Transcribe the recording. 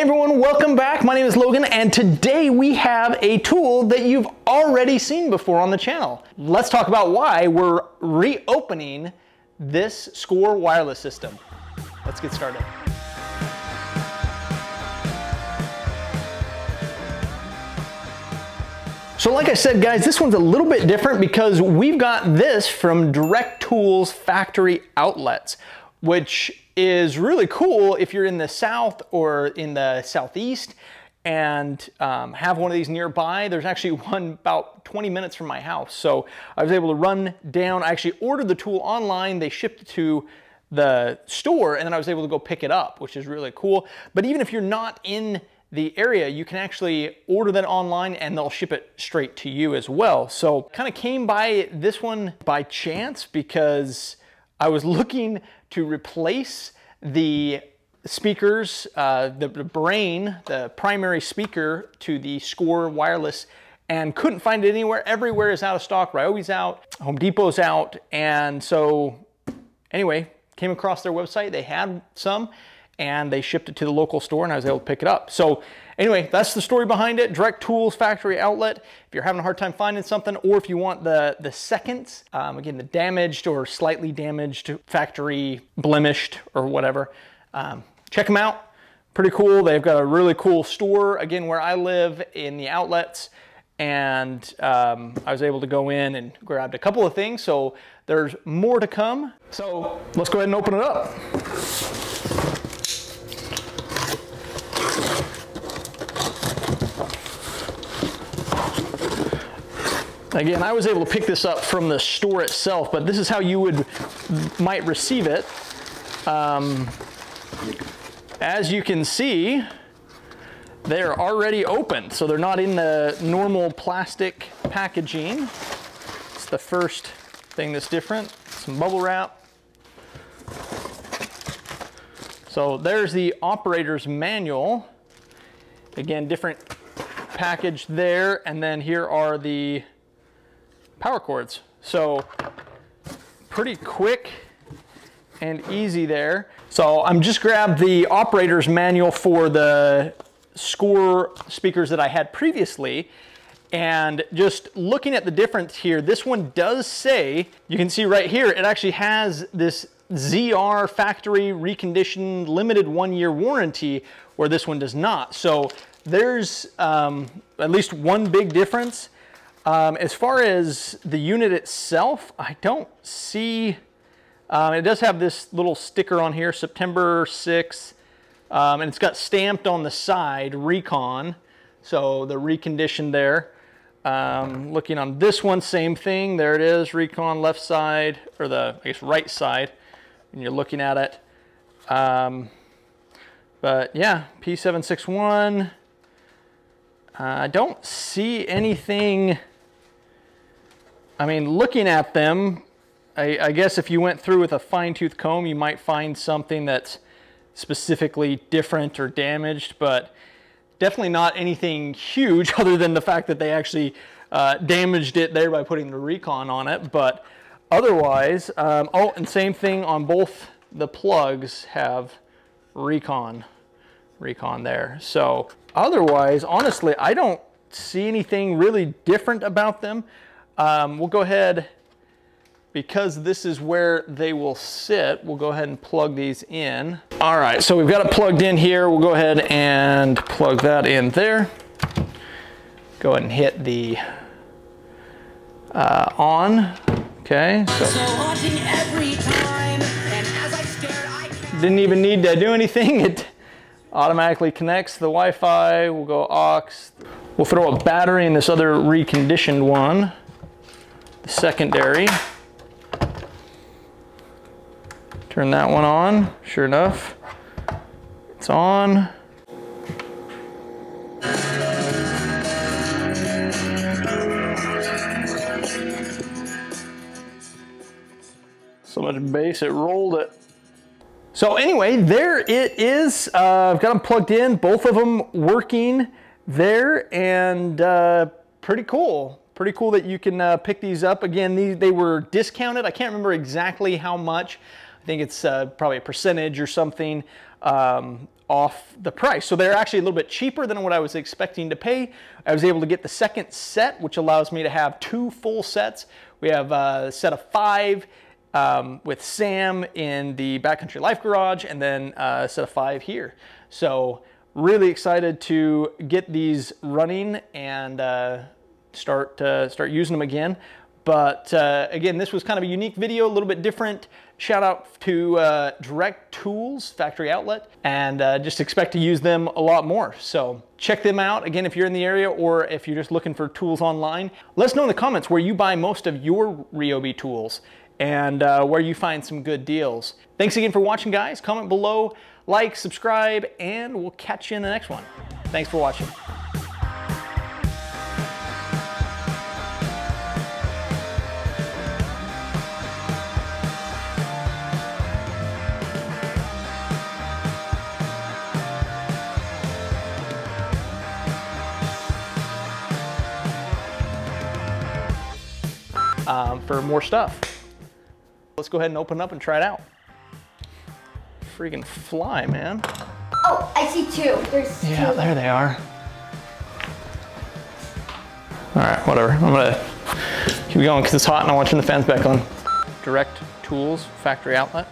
everyone, welcome back. My name is Logan, and today we have a tool that you've already seen before on the channel. Let's talk about why we're reopening this SKAA wireless system. Let's get started. So like I said, guys, this one's a little bit different because we've got this from Direct Tools factory outlets, which is really cool if you're in the South or in the Southeast and have one of these nearby. There's actually one about 20 minutes from my house. So I was able to run down. I actually ordered the tool online. They shipped it to the store and then I was able to go pick it up, which is really cool. But even if you're not in the area, you can actually order that online and they'll ship it straight to you as well. So kind of came by this one by chance because I was looking to replace the speakers, the brain, the primary speaker to the SKAA wireless, and couldn't find it anywhere. Everywhere is out of stock. Ryobi's out, Home Depot's out. And so anyway, came across their website. They had some and they shipped it to the local store and I was able to pick it up. So anyway, that's the story behind it. Direct Tools factory outlet. If you're having a hard time finding something, or if you want the seconds, again, the damaged or slightly damaged, factory blemished or whatever, check them out. Pretty cool. They've got a really cool store, again, where I live in the outlets. And I was able to go in and grabbed a couple of things. So there's more to come. So let's go ahead and open it up. Again, I was able to pick this up from the store itself, but this is how you might receive it. As you can see, they're already opened, so they're not in the normal plastic packaging. It's the first thing that's different. Some bubble wrap. So there's the operator's manual. Again, different package there, and then here are the power cords. So pretty quick and easy there. So I'm just grabbed the operator's manual for the SKAA speakers that I had previously, and just looking at the difference here, this one does say, you can see right here, it actually has this ZR factory reconditioned limited 1-year warranty, where this one does not. So there's at least one big difference. As far as the unit itself, I don't see, it does have this little sticker on here, September 6th, and it's got stamped on the side, Recon, so the reconditioned there. Looking on this one, same thing, there it is, Recon left side, or the, I guess, right side, when you're looking at it. But yeah, P761, I don't see anything. I mean, looking at them, I guess if you went through with a fine-tooth comb, you might find something that's specifically different or damaged, but definitely not anything huge other than the fact that they actually damaged it there by putting the Recon on it. But otherwise, oh, and same thing on both the plugs have Recon there. So otherwise, honestly, I don't see anything really different about them. We'll go ahead, because this is where they will sit, we'll go ahead and plug these in. All right, so we've got it plugged in here. We'll go ahead and plug that in there. Go ahead and hit the on. Okay, so didn't even need to do anything. It automatically connects the Wi-Fi. We'll go aux. We'll throw a battery in this other reconditioned one, the secondary. Turn that one on. Sure enough, it's on. So much bass, it rolled it. So anyway, there it is. I've got them plugged in, both of them working there, and pretty cool. Pretty cool that you can pick these up. Again, they were discounted. I can't remember exactly how much. I think it's probably a percentage or something off the price. So they're actually a little bit cheaper than what I was expecting to pay. I was able to get the second set, which allows me to have 2 full sets. We have a set of 5 with Sam in the Backcountry Life Garage, and then a set of 5 here. So really excited to get these running and start using them again. But again, this was kind of a unique video, a little bit different. Shout out to Direct Tools Factory Outlet, and just expect to use them a lot more. So check them out again if you're in the area, or if you're just looking for tools online. Let us know in the comments where you buy most of your Ryobi tools and where you find some good deals. Thanks again for watching, guys. Comment below, like, subscribe, and we'll catch you in the next one. Thanks for watching. For more stuff. Let's go ahead and open up and try it out. Freaking fly, man. Oh, I see 2. There's 2. Yeah, there they are. All right, whatever. I'm gonna keep going because it's hot and I want to turn the fans back on. Direct Tools Factory Outlet.